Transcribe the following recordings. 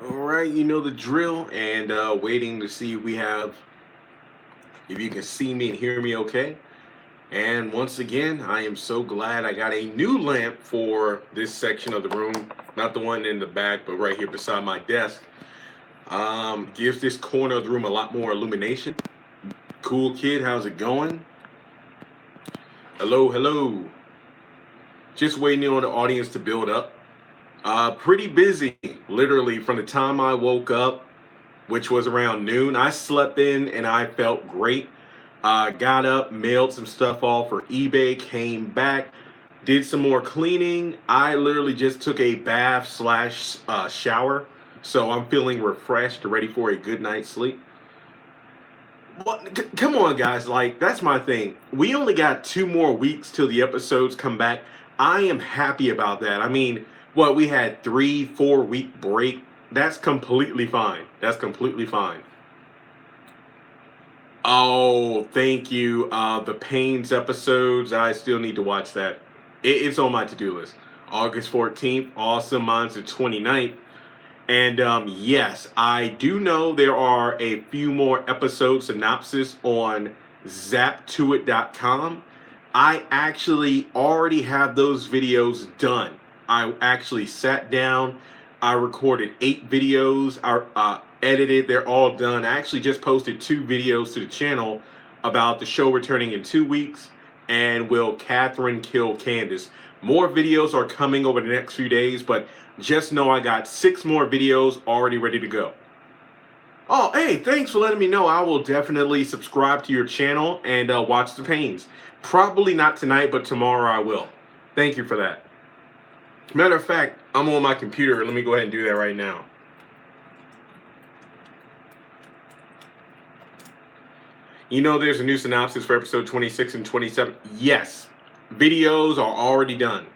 All right, you know the drill, and waiting to see if you can see me and hear me okay. And once again, I am so glad I got a new lamp for this section of the room, not the one in the back, but right here beside my desk. Gives this corner of the room a lot more illumination. Cool kid, how's it going? Hello, hello. Just waiting on the audience to build up. Pretty busy, literally from the time I woke up, which was around noon. I slept in and I felt great. Got up, mailed some stuff off for eBay, came back, did some more cleaning. I literally just took a bath slash shower, so I'm feeling refreshed, ready for a good night's sleep. What? Come on, guys! Like that's my thing. We only got 2 more weeks till the episodes come back. I am happy about that. I mean, what we had 3, 4 week break. That's completely fine. That's completely fine. Oh, thank you. The Pains episodes. I still need to watch that. It's on my to-do list. August 14th. Awesome. Mine's the 29th. And yes, I do know there are a few more episode synopsis on zaptoit.com. I actually already have those videos done. I actually sat down, I recorded 8 videos, I edited, they're all done. I actually just posted 2 videos to the channel about the show returning in 2 weeks and will Catherine kill Candace. More videos are coming over the next few days, but just know I got 6 more videos already ready to go. Oh, hey, thanks for letting me know. I will definitely subscribe to your channel and watch the pains. Probably not tonight, but tomorrow I will. Thank you for that. Matter of fact, I'm on my computer. Let me go ahead and do that right now. You know, there's a new synopsis for episode 26 and 27. Yes, videos are already done.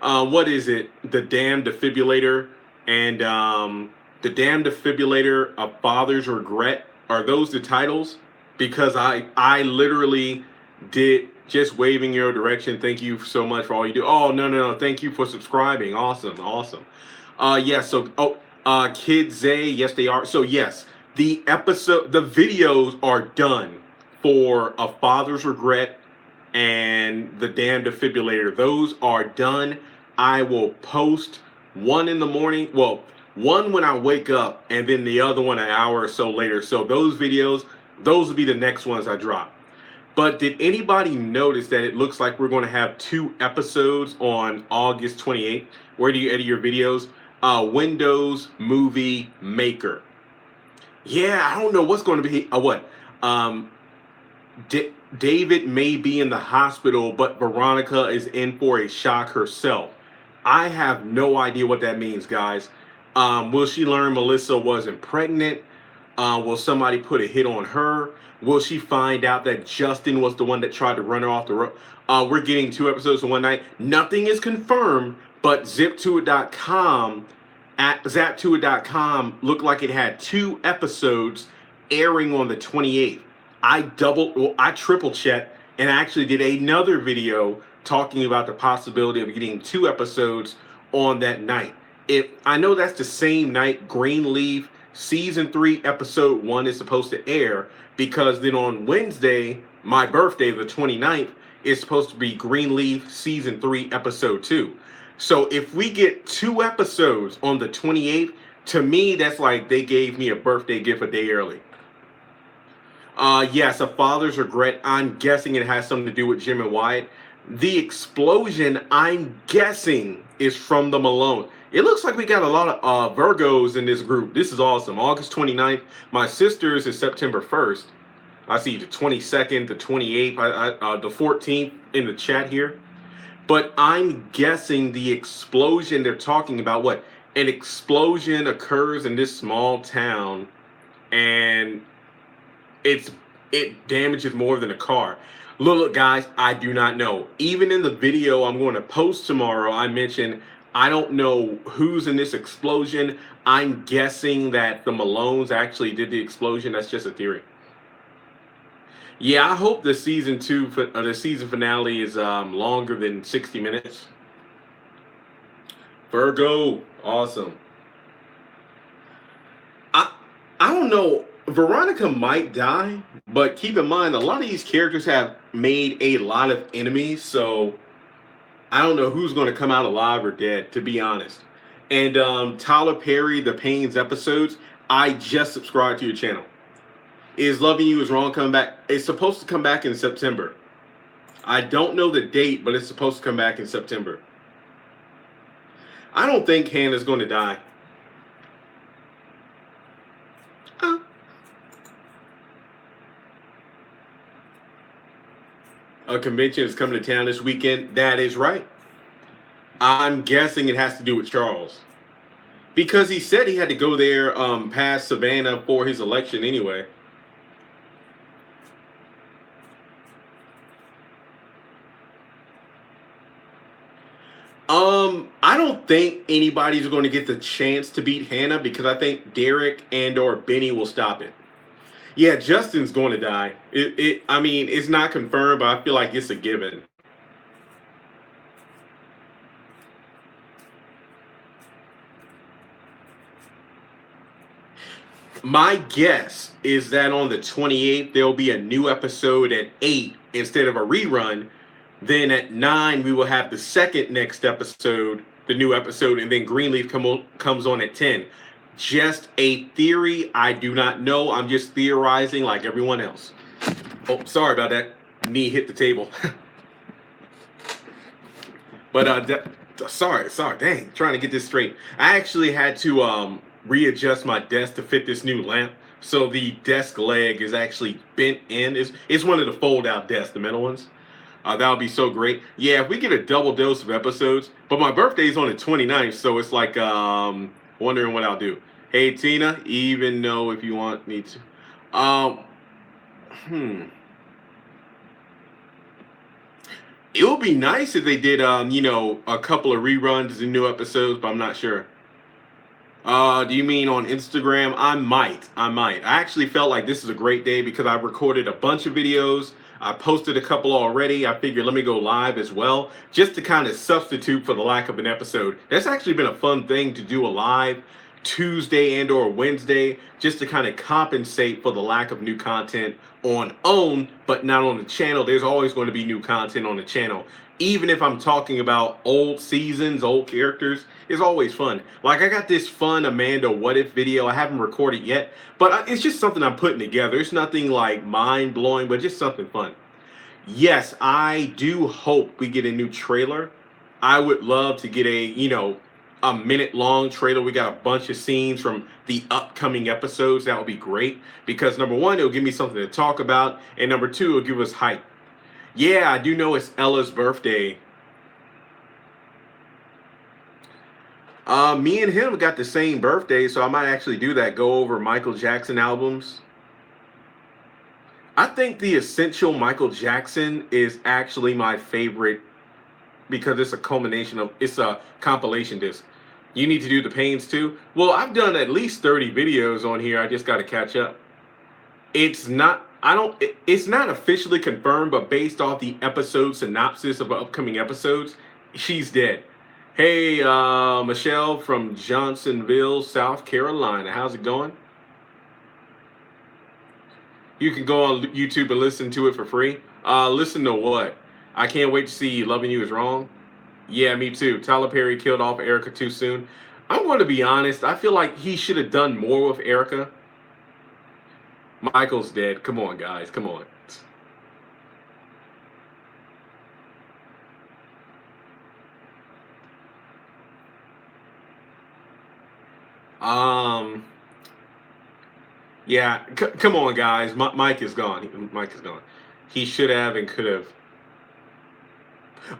What is it? The damn defibrillator and the damn defibrillator, a father's regret. Are those the titles? Because I literally did just waving your direction. Thank you so much for all you do. Oh, no. Thank you for subscribing. Awesome, awesome. Yeah. So Kid Zay. Yes, they are. So yes, the videos are done for a father's regret and the damn defibrillator. Those are done. I will post one in the morning. Well, one when I wake up, and then the other one an hour or so later. So those videos, those will be the next ones I drop. But did anybody notice that it looks like we're going to have 2 episodes on August 28th? Where do you edit your videos? Windows Movie Maker. Yeah, I don't know what's going to be. What? Um, David may be in the hospital, but Veronica is in for a shock herself. I have no idea what that means, guys. Will she learn Melissa wasn't pregnant? Will somebody put a hit on her? Will she find out that Justin was the one that tried to run her off the road? We're getting 2 episodes in one night. Nothing is confirmed, but ziptoit.com at zaptoit.com looked like it had 2 episodes airing on the 28th. I triple checked and actually did another video talking about the possibility of getting 2 episodes on that night. If I know that's the same night Greenleaf season 3 episode 1 is supposed to air, because then on Wednesday, my birthday, the 29th, is supposed to be Greenleaf season 3 episode 2. So if we get 2 episodes on the 28th, to me that's like they gave me a birthday gift a day early. Yes, a father's regret. I'm guessing it has something to do with Jim and Wyatt. The explosion, I'm guessing, is from the Malone. It looks like we got a lot of Virgos in this group. This is awesome. August 29th. My sister's is September 1st. I see the 22nd, the 28th, the 14th in the chat here. But I'm guessing the explosion they're talking about, what? An explosion occurs in this small town, and it's it damages more than a car. Look, guys, I do not know. Even in the video I'm going to post tomorrow, I mentioned I don't know who's in this explosion. I'm guessing that the Malones actually did the explosion. That's just a theory. Yeah, I hope the season finale is longer than 60 minutes. Virgo, awesome. I I don't know. Veronica might die, but keep in mind a lot of these characters have made a lot of enemies, so I don't know who's going to come out alive or dead, to be honest. And Tyler Perry, the Pains episodes, I just subscribed to your channel. Is Loving You Is Wrong coming back? It's supposed to come back in September. I don't know the date, but it's supposed to come back in September. I don't think Hannah's going to die. Uh, a convention is coming to town this weekend. That is right. I'm guessing it has to do with Charles. Because he said he had to go there past Savannah for his election anyway. I don't think anybody's going to get the chance to beat Hannah because I think Derek and or Benny will stop it. Yeah, Justin's going to die. I mean, it's not confirmed, but I feel like it's a given. My guess is that on the 28th, there'll be a new episode at 8 instead of a rerun. Then at 9, we will have the second next episode, the new episode, and then Greenleaf comes on at 10. Just a theory. I do not know. I'm just theorizing like everyone else. Oh, sorry about that. Knee hit the table. But sorry, dang, trying to get this straight. I actually had to readjust my desk to fit this new lamp. So the desk leg is actually bent in. It's one of the fold out desks, the metal ones. That would be so great. Yeah, if we get a double dose of episodes, but my birthday is on the 29th, so it's like wondering what I'll do. Hey Tina, even know if you want me to. It would be nice if they did a couple of reruns and new episodes, but I'm not sure. Do you mean on Instagram? I might. I actually felt like this is a great day because I recorded a bunch of videos. I posted a couple already. I figured let me go live as well, just to kind of substitute for the lack of an episode. That's actually been a fun thing to do a live Tuesday and or Wednesday, just to kind of compensate for the lack of new content on OWN, but not on the channel. There's always going to be new content on the channel. Even if I'm talking about old seasons, old characters, it's always fun. Like I got this fun Amanda What If video. I haven't recorded yet, but it's just something I'm putting together. It's nothing like mind blowing, but just something fun. Yes, I do hope we get a new trailer. I would love to get a minute long trailer. We got a bunch of scenes from the upcoming episodes. That would be great because number one, it'll give me something to talk about, and number two, it'll give us hype. Yeah, I do know it's Ella's birthday. Me and him got the same birthday, so I might actually do that. Go over Michael Jackson albums. I think the Essential Michael Jackson is actually my favorite because it's a compilation disc. You need to do the Pains too. Well, I've done at least 30 videos on here. I just got to catch up. It's not it's not officially confirmed, but based off the episode synopsis of upcoming episodes, she's dead. Hey, Michelle from Johnsonville, South Carolina. How's it going? You can go on YouTube and listen to it for free. Listen to what? I can't wait to see Loving You Is Wrong. Yeah, me too. Tyler Perry killed off Erica too soon. I'm going to be honest. I feel like he should have done more with Erica. Michael's dead. Come on, guys. Come on. Yeah. Come on, guys. Mike is gone. Mike is gone. He should have and could have.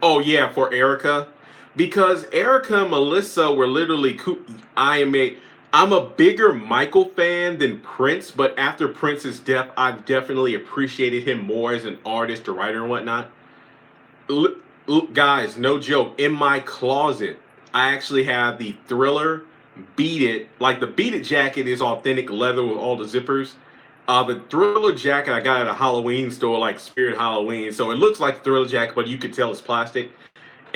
Oh yeah, for Erica, because Erica and Melissa were literally. I'm a bigger Michael fan than Prince, but after Prince's death, I've definitely appreciated him more as an artist, a writer, and whatnot. Guys, no joke. In my closet, I actually have the Thriller Beat It. Like the Beat It jacket is authentic leather with all the zippers. The Thriller jacket I got at a Halloween store, like Spirit Halloween. So it looks like Thriller jacket, but you could tell it's plastic.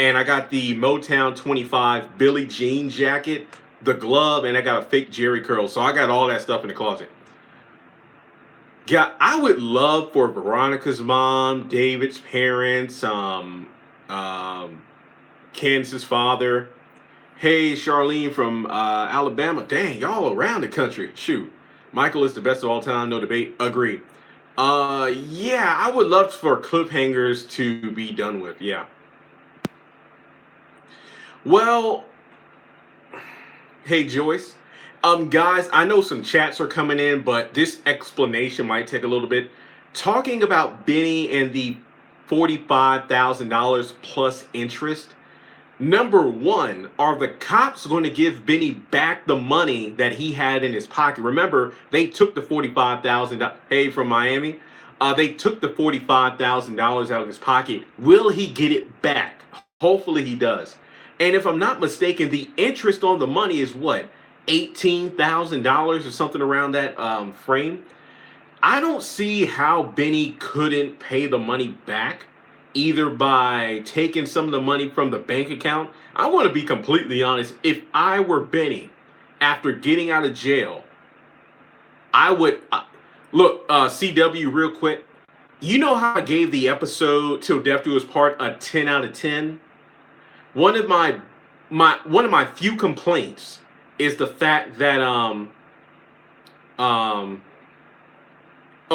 and I got the Motown 25 Billie Jean jacket, the glove, and I got a fake Jerry curl. So I got all that stuff in the closet. Yeah, I would love for Veronica's mom, David's parents, um, Candace's father. Hey, Charlene from Alabama. Dang, y'all around the country. Shoot. Michael is the best of all time, no debate. Agree. Yeah, I would love for cliffhangers to be done with. Yeah. Well, hey Joyce. Guys, I know some chats are coming in, but this explanation might take a little bit. Talking about Benny and the $45,000 plus interest. Number one, are the cops going to give Benny back the money that he had in his pocket? Remember, they took the 45,000. Hey, from Miami, they took the $45,000 out of his pocket. Will he get it back? Hopefully, he does. And if I'm not mistaken, the interest on the money is what, $18,000 or something around that frame. I don't see how Benny couldn't pay the money back either by taking some of the money from the bank account. I want to be completely honest. If I were Benny after getting out of jail, I would look, CW, real quick. You know how I gave the episode Till Death Do Us Part a 10 out of 10? One of my few complaints is the fact that um oh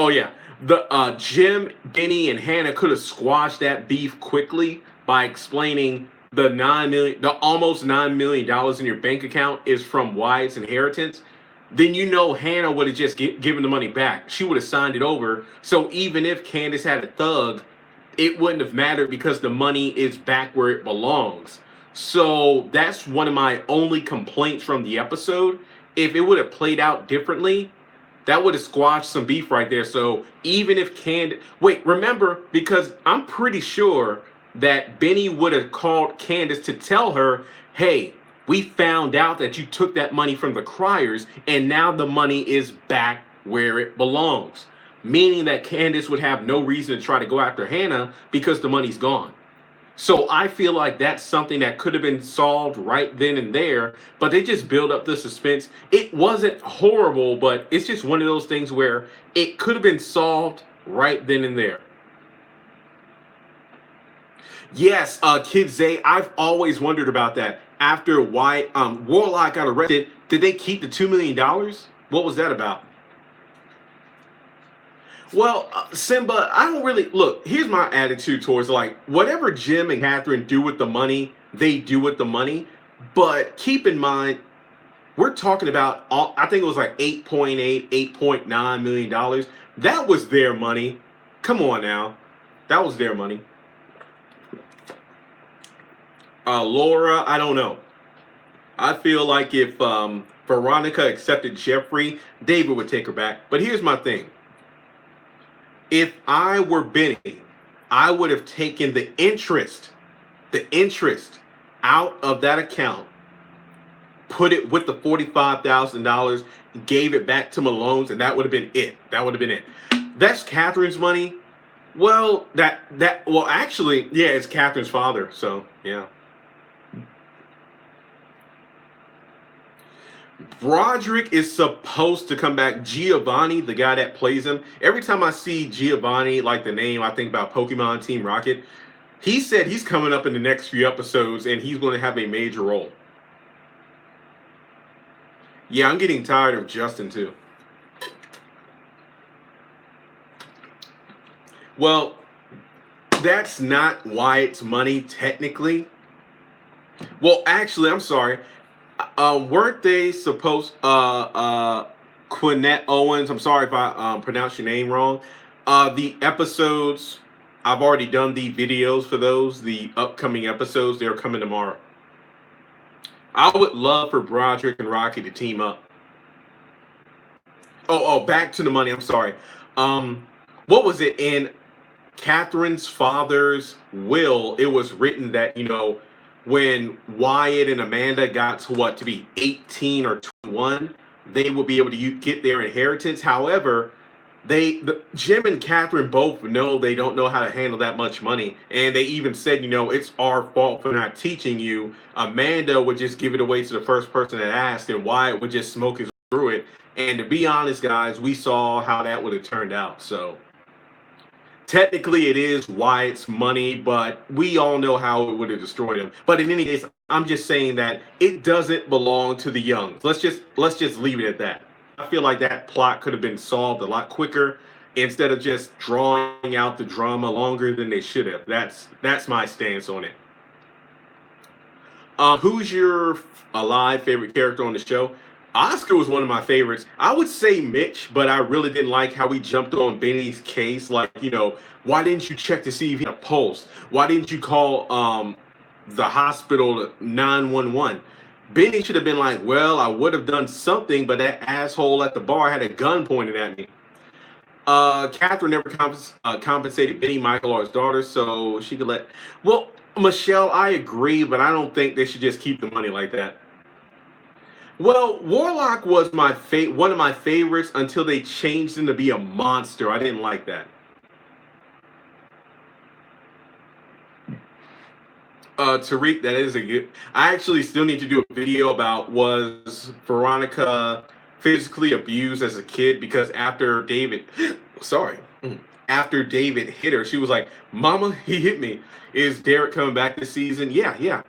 yeah, the Jim, Benny, and Hannah could have squashed that beef quickly by explaining the almost $9 million in your bank account is from Wyatt's inheritance. Then Hannah would have just given the money back. She would have signed it over. So even if Candace had a thug, it wouldn't have mattered because the money is back where it belongs. So that's one of my only complaints from the episode. If it would have played out differently, that would have squashed some beef right there. So even if wait, remember, because I'm pretty sure that Benny would have called Candace to tell her, hey, we found out that you took that money from the Criers and now the money is back where it belongs. Meaning that Candace would have no reason to try to go after Hannah because the money's gone. So I feel like that's something that could have been solved right then and there, but they just build up the suspense. It wasn't horrible, but it's just one of those things where it could have been solved right then and there. Yes, Kid Zay, I've always wondered about that. After why Warlock got arrested, did they keep the $2 million? What was that about? Well, Simba, I don't really look. Here's my attitude towards like whatever Jim and Catherine do with the money, they do with the money. But keep in mind, we're talking about I think it was like 8.8, $8.9 million. That was their money. Come on now. That was their money. Laura, I don't know. I feel like if Veronica accepted Jeffrey, David would take her back. But here's my thing. If I were Benny, I would have taken the interest out of that account, put it with the $45,000, gave it back to Malone's, and that would have been it. That would have been it. That's Catherine's money. Well, actually, yeah, it's Catherine's father. So yeah. Broderick is supposed to come back. Giovanni, the guy that plays him. Every time I see Giovanni, like the name, I think about Pokemon Team Rocket. He said he's coming up in the next few episodes and he's going to have a major role. Yeah, I'm getting tired of Justin too. Well, that's not Wyatt's money technically. Well, actually, I'm sorry. Weren't they supposed Quinette Owens? I'm sorry if I pronounced your name wrong. The episodes, I've already done the videos for those. The upcoming episodes, they're coming tomorrow. I would love for Broderick and Rocky to team up. Oh, back to the money. I'm sorry. What was it in Catherine's father's will? It was written that when Wyatt and Amanda got to be 18 or 21, they will be able to get their inheritance. However, Jim and Catherine both know they don't know how to handle that much money, and they even said, it's our fault for not teaching you. Amanda would just give it away to the first person that asked, and Wyatt would just smoke his through it. And to be honest, guys, we saw how that would have turned out. So technically, it is Wyatt's money, but we all know how it would have destroyed him. But in any case, I'm just saying that it doesn't belong to the young. Let's just leave it at that. I feel like that plot could have been solved a lot quicker instead of just drawing out the drama longer than they should have. That's my stance on it. Who's your alive favorite character on the show? Oscar was one of my favorites. I would say Mitch, but I really didn't like how he jumped on Benny's case. Like, why didn't you check to see if he had a pulse? Why didn't you call the hospital 911? Benny should have been like, well, I would have done something, but that asshole at the bar had a gun pointed at me. Catherine never compensated Benny, Michael, or his daughter, so she could let. Well, Michelle, I agree, but I don't think they should just keep the money like that. Well, Warlock was one of my favorites until they changed him to be a monster. I didn't like that. Tariq, that is a good. I actually still need to do a video about was Veronica physically abused as a kid because after David, sorry, after David hit her, she was like, "Mama, he hit me." Is Derek coming back this season? Yeah, yeah.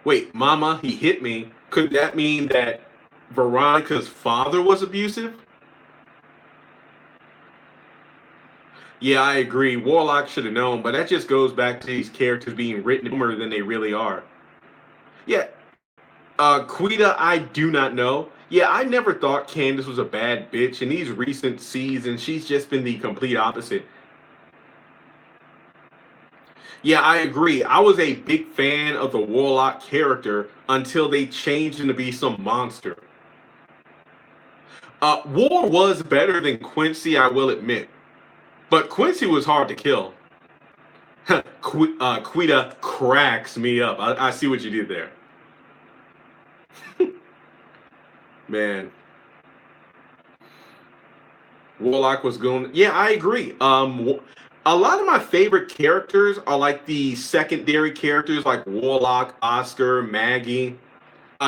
Wait, Mama, he hit me. Could that mean that Veronica's father was abusive? Yeah, I agree. Warlock should have known, but that just goes back to these characters being written dumber than they really are. Yeah, Quita, I do not know. Yeah, I never thought Candace was a bad bitch. In these recent seasons, she's just been the complete opposite. Yeah, I agree. I was a big fan of the Warlock character until they changed him to be some monster. War was better than Quincy, I will admit, but Quincy was hard to kill. Quita cracks me up. I see what you did there, man. Warlock was going. Yeah, I agree. A lot of my favorite characters are like the secondary characters, like Warlock, Oscar, Maggie.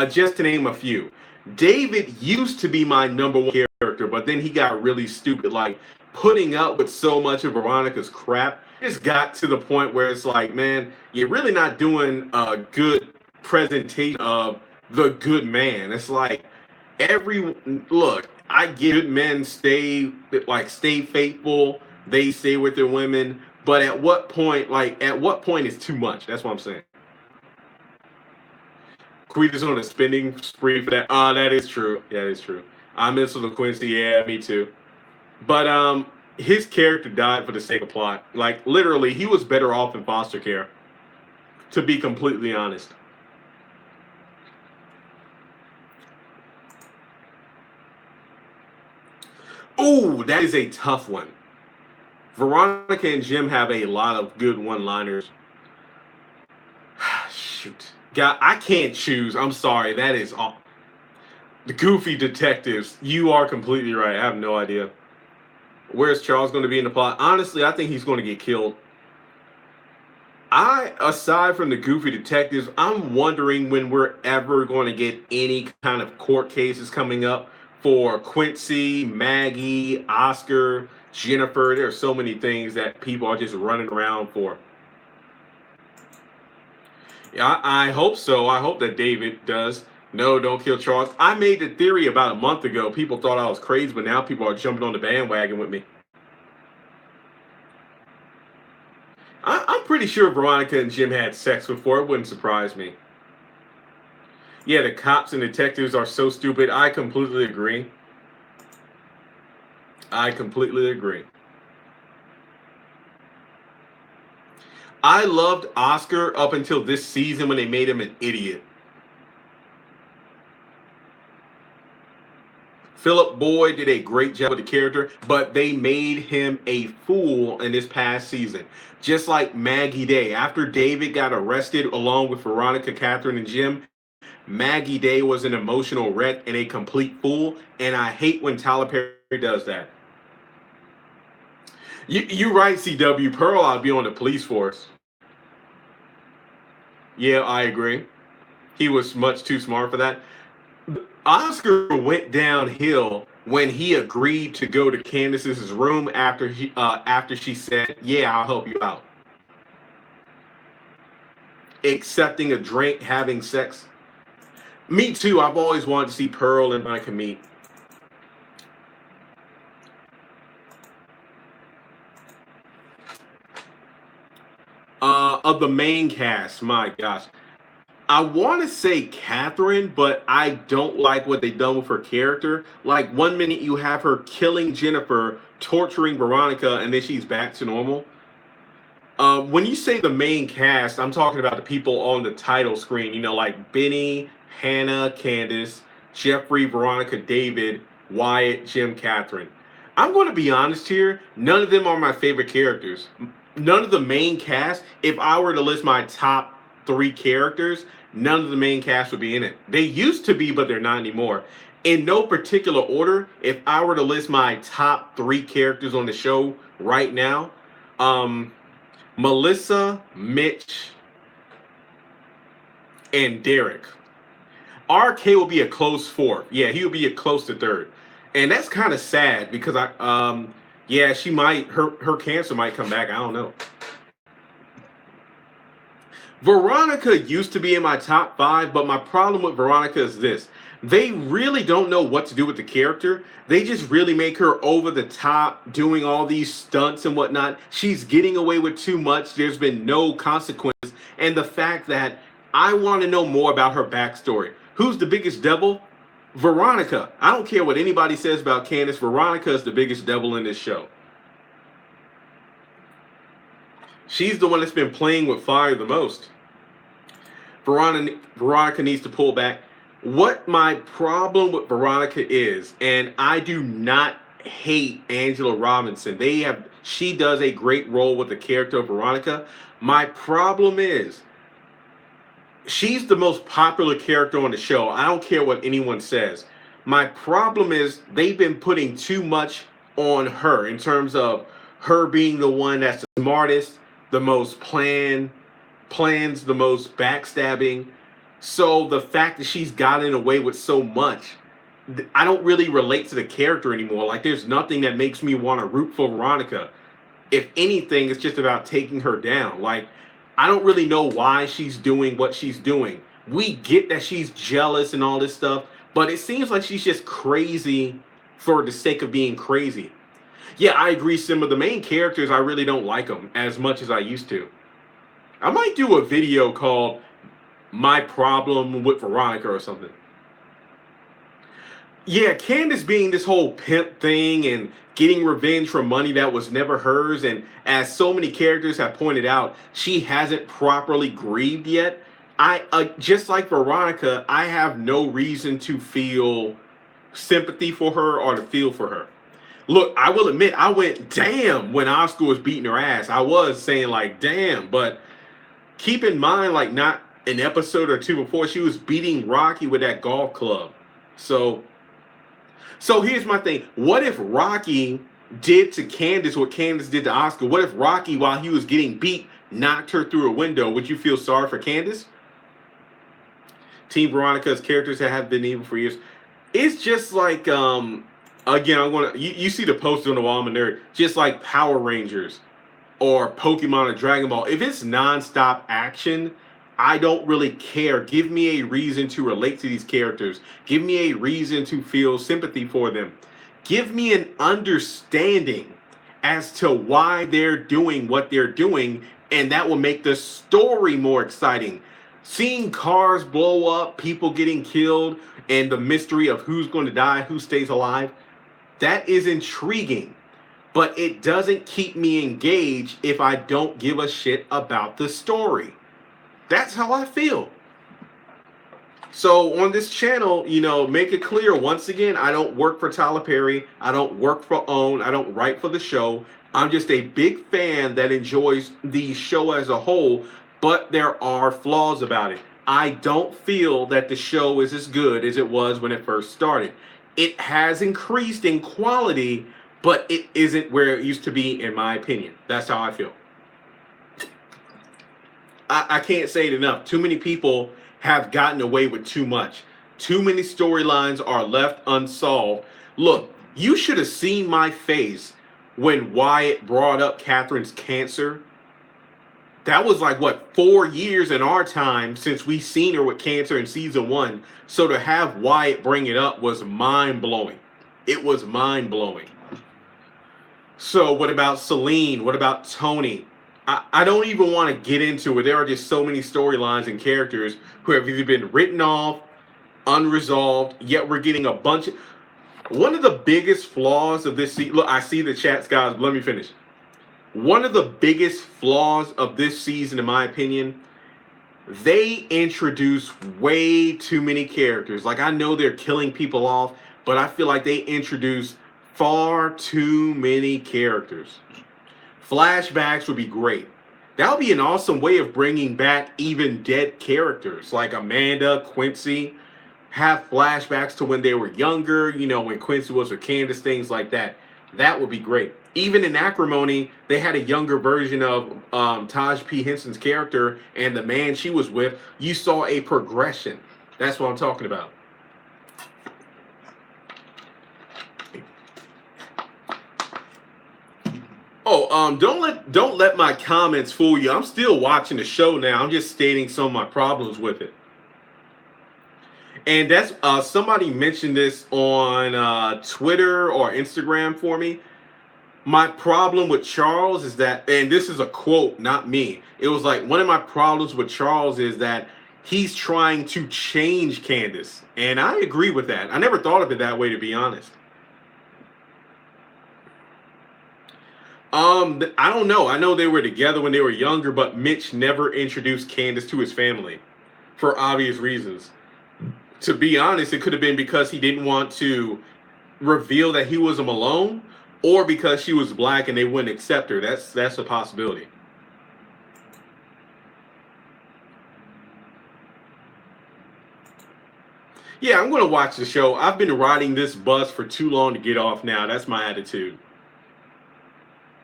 Just to name a few. David used to be my number one character, but then he got really stupid, like putting up with so much of Veronica's crap. It's got to the point where it's like, man, you're really not doing a good presentation of the good man. It's like every look, I get it, men stay faithful, they stay with their women, but at what point is too much? That's what I'm saying. Quita's on a spending spree for that. That is true. Yeah, that is true. I miss the Quincy. Yeah, me too. But his character died for the sake of plot. Like literally, he was better off in foster care. To be completely honest. Oh, that is a tough one. Veronica and Jim have a lot of good one-liners. Shoot, God, I can't choose. I'm sorry. That is all. The goofy detectives. You are completely right. I have no idea. Where's Charles going to be in the plot? Honestly, I think he's going to get killed. Aside from the goofy detectives, I'm wondering when we're ever going to get any kind of court cases coming up for Quincy, Maggie, Oscar, Jennifer. There are so many things that people are just running around for. Yeah, I hope so. I hope that David does. No, don't kill Charles. I made the theory about a month ago. People thought I was crazy, but now people are jumping on the bandwagon with me. I'm pretty sure Veronica and Jim had sex before. It wouldn't surprise me. Yeah, the cops and detectives are so stupid. I completely agree. I completely agree. I loved Oscar up until this season when they made him an idiot. Philip Boyd did a great job with the character, but they made him a fool in this past season. Just like Maggie Day. After David got arrested along with Veronica, Catherine, and Jim, Maggie Day was an emotional wreck and a complete fool. And I hate when Tyler Perry does that. You right, CW. Pearl ought to be on the police force. Yeah, I agree. He was much too smart for that. Oscar went downhill when he agreed to go to Candace's room after she said, "Yeah, I'll help you out." Accepting a drink, having sex. Me too. I've always wanted to see Pearl and Monica meet. Of the main cast, my gosh, I want to say Catherine, but I don't like what they done with her character. Like 1 minute you have her killing Jennifer, torturing Veronica, and then she's back to normal. When you say the main cast, I'm talking about the people on the title screen. You know, like Benny, Hannah, Candace, Jeffrey, Veronica, David, Wyatt, Jim, Catherine. I'm going to be honest here. None of them are my favorite characters. None of the main cast. If I were to list my top three characters, none of the main cast would be in it. They used to be, but they're not anymore. In no particular order, if I were to list my top three characters on the show right now, um, Melissa, Mitch, and Derek. RK will be a close fourth. Yeah, he will be a close to third. And that's kind of sad because yeah, she might her cancer might come back. I don't know. Veronica used to be in my top five, but my problem with Veronica is this. They really don't know what to do with the character. They just really make her over the top, doing all these stunts and whatnot. She's getting away with too much. There's been no consequences. And the fact that I want to know more about her backstory. Who's the biggest devil? Veronica. I don't care what anybody says about Candace. Veronica is the biggest devil in this show. She's the one that's been playing with fire the most. Veronica needs to pull back. What my problem with Veronica is, and I do not hate Angela Robinson. She does a great role with the character of Veronica. My problem is she's the most popular character on the show. I don't care what anyone says. My problem is they've been putting too much on her in terms of her being the one that's the smartest, the most plans, the most backstabbing. So the fact that she's gotten away with so much, I don't really relate to the character anymore. Like there's nothing that makes me want to root for Veronica. If anything, it's just about taking her down. Like I don't really know why she's doing what she's doing. We get that she's jealous and all this stuff, but it seems like she's just crazy for the sake of being crazy. Yeah, I agree. Some of the main characters, I really don't like them as much as I used to. I might do a video called My Problem with Veronica or something. Yeah, Candace being this whole pimp thing and getting revenge for money that was never hers. And as so many characters have pointed out, she hasn't properly grieved yet. I just like Veronica, I have no reason to feel sympathy for her or to feel for her. Look, I will admit, I went damn when Oscar was beating her ass. I was saying like damn, but keep in mind, like not an episode or two before, she was beating Rocky with that golf club. So here's my thing. What if Rocky did to Candace what Candace did to Oscar? What if Rocky, while he was getting beat, knocked her through a window? Would you feel sorry for Candace? Team Veronica's characters that have been evil for years. It's just like again, I'm gonna you see the poster on the wall, I'm a nerd. Just like Power Rangers or Pokemon or Dragon Ball. If it's nonstop action, I don't really care. Give me a reason to relate to these characters. Give me a reason to feel sympathy for them. Give me an understanding as to why they're doing what they're doing, and that will make the story more exciting. Seeing cars blow up, people getting killed, and the mystery of who's going to die, who stays alive, that is intriguing. But it doesn't keep me engaged if I don't give a shit about the story. That's how I feel. So on this channel, you know, make it clear once again, I don't work for Tyler Perry. I don't work for OWN. I don't write for the show. I'm just a big fan that enjoys the show as a whole, but there are flaws about it. I don't feel that the show is as good as it was when it first started. It has increased in quality, but it isn't where it used to be, in my opinion. That's how I feel. I can't say it enough. Too many people have gotten away with too much. Too many storylines are left unsolved. Look, you should have seen my face when Wyatt brought up Catherine's cancer. That was like, what, 4 years in our time since we seen her with cancer in season 1. So to have Wyatt bring it up was mind-blowing. It was mind-blowing. So what about Celine? What about Tony? I don't even want to get into it. There are just so many storylines and characters who have either been written off, unresolved, yet we're getting a bunch of... One of the biggest flaws of this season... Look, I see the chats, guys. Let me finish. One of the biggest flaws of this season, in my opinion, they introduce way too many characters. Like, I know they're killing people off, but I feel like they introduce far too many characters. Flashbacks would be great. That would be an awesome way of bringing back even dead characters like Amanda, Quincy. Have flashbacks to when they were younger, you know, when Quincy was with Candace, things like that. That would be great. Even in Acrimony, they had a younger version of Taj P. Henson's character and the man she was with. You saw a progression. That's what I'm talking about. Oh, don't let my comments fool you. I'm still watching the show now. I'm just stating some of my problems with it. And that's somebody mentioned this on Twitter or Instagram for me. My problem with Charles is that, and this is a quote, not me. It was like, one of my problems with Charles is that he's trying to change Candace. And I agree with that. I never thought of it that way, to be honest. I don't know. I know they were together when they were younger, but Mitch never introduced Candace to his family for obvious reasons. To be honest, it could have been because he didn't want to reveal that he was a Malone, or because she was black and they wouldn't accept her. That's a possibility. Yeah, I'm going to watch the show. I've been riding this bus for too long to get off now. That's my attitude.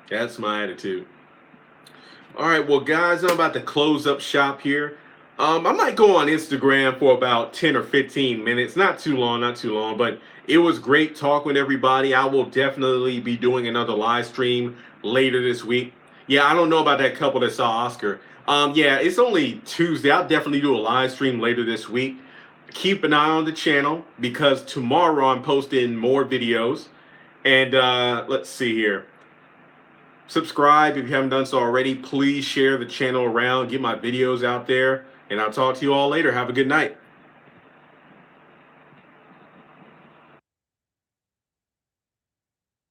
That's my attitude. All right, well, guys, I'm about to close up shop here. I might go on Instagram for about 10 or 15 minutes. Not too long, but it was great talking with everybody. I will definitely be doing another live stream later this week. Yeah, I don't know about that couple that saw Oscar. Yeah, it's only Tuesday. I'll definitely do a live stream later this week. Keep an eye on the channel because tomorrow I'm posting more videos. And let's see here. Subscribe if you haven't done so already. Please share the channel around. Get my videos out there. And I'll talk to you all later. Have a good night.